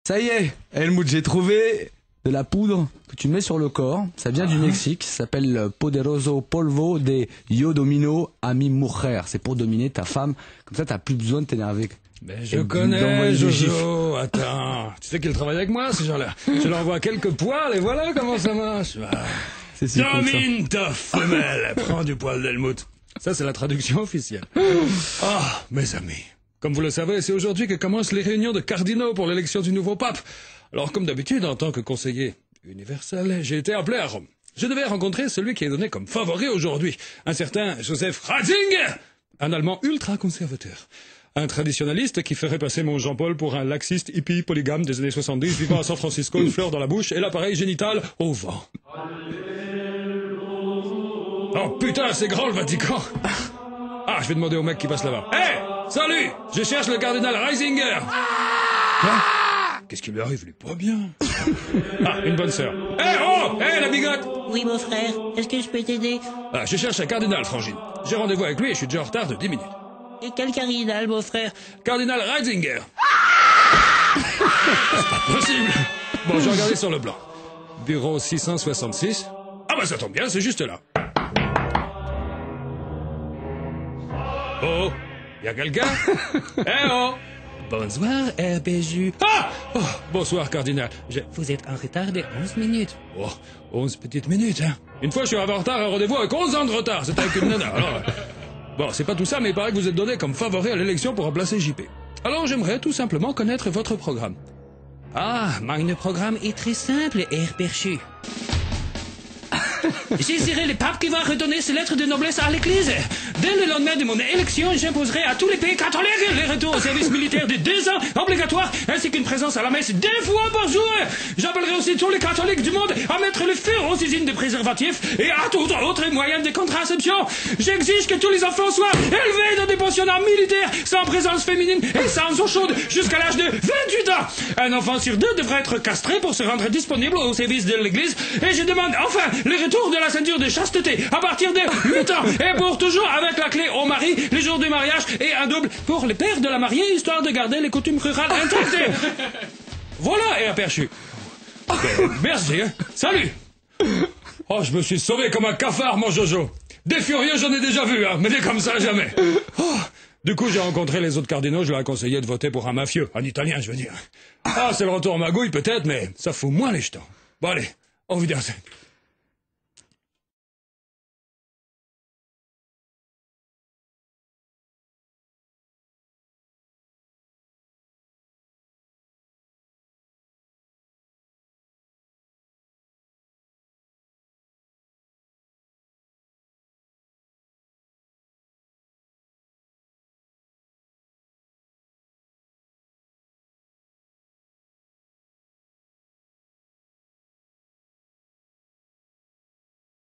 Ça y est, Helmut, j'ai trouvé de la poudre que tu mets sur le corps. Ça vient du Mexique, ça s'appelle Poderoso Polvo de Yo Domino a mi mujer. C'est pour dominer ta femme, comme ça t'as plus besoin de t'énerver. Mais je connais, Jojo. Attends, tu sais qu'ils travaillent avec moi, ces gens-là. Je leur envoie quelques poils et voilà comment ça marche. Ah. C'est si cool, ça. Domine ta femelle, prends du poil d'Helmut. Ça, c'est la traduction officielle. Ah, mes amis. Comme vous le savez, c'est aujourd'hui que commencent les réunions de cardinaux pour l'élection du nouveau pape. Alors, comme d'habitude, en tant que conseiller universel, j'ai été appelé à Rome. Je devais rencontrer celui qui est donné comme favori aujourd'hui, un certain Joseph Ratzinger, un Allemand ultra-conservateur. Un traditionnaliste qui ferait passer mon Jean-Paul pour un laxiste hippie polygame des années 70 vivant à San Francisco, une fleur dans la bouche et l'appareil génital au vent. Oh putain, c'est grand le Vatican. Ah, je vais demander au mec qui passe là-bas. Hé, salut, je cherche le cardinal Reisinger. Quoi? Qu'est-ce qui lui arrive, lui? Pas bien. Ah, une bonne sœur. Hé, la bigote. Oui, mon frère, est-ce que je peux t'aider? Ah, je cherche un cardinal, Frangine. J'ai rendez-vous avec lui et je suis déjà en retard de 10 minutes. Et quel cardinal, mon frère? Cardinal Reisinger. C'est pas possible. Bon, j'ai regardé sur le blanc. Bureau 666. Ah bah ça tombe bien, c'est juste là. Oh, y a quelqu'un? Eh oh! Bonsoir, RBJ. Ah! Oh, bonsoir, cardinal. Vous êtes en retard de 11 minutes. Oh, 11 petites minutes, hein. Une fois, je suis arrivé en retard à un rendez-vous avec 11 ans de retard. C'était avec une nana, alors... Bon, c'est pas tout ça, mais il paraît que vous êtes donné comme favori à l'élection pour remplacer JP. Alors, j'aimerais tout simplement connaître votre programme. Ah, mon programme est très simple, RBJ. Je serai le pape qui va redonner ses lettres de noblesse à l'Église. Dès le lendemain de mon élection, j'imposerai à tous les pays catholiques les retours au service militaire de 2 ans obligatoire, ainsi qu'une présence à la messe 2 fois par jour. J'appellerai aussi tous les catholiques du monde à mettre le feu aux usines de préservatifs et à tout autre moyen de contraception. J'exige que tous les enfants soient élevés dans des pensionnats militaires, sans présence féminine et sans eau chaude, jusqu'à l'âge de 28 ans. Un enfant sur 2 devrait être castré pour se rendre disponible au service de l'Église. Et je demande enfin le retour de la ceinture de chasteté à partir de 8 ans et pour toujours avec la clé au mari, les jours du mariage et un double pour le père de la mariée, histoire de garder les coutumes rurales intactes. Voilà, et aperçu. Merci, hein. Salut. Oh, je me suis sauvé comme un cafard, mon Jojo. Des furieux, j'en ai déjà vu, hein, mais des comme ça, jamais. Oh. Du coup, j'ai rencontré les autres cardinaux, je leur ai conseillé de voter pour un mafieux, un italien, je veux dire. Ah, c'est le retour en magouille, peut-être, mais ça fout moins les jetons. Bon, allez, au revoir.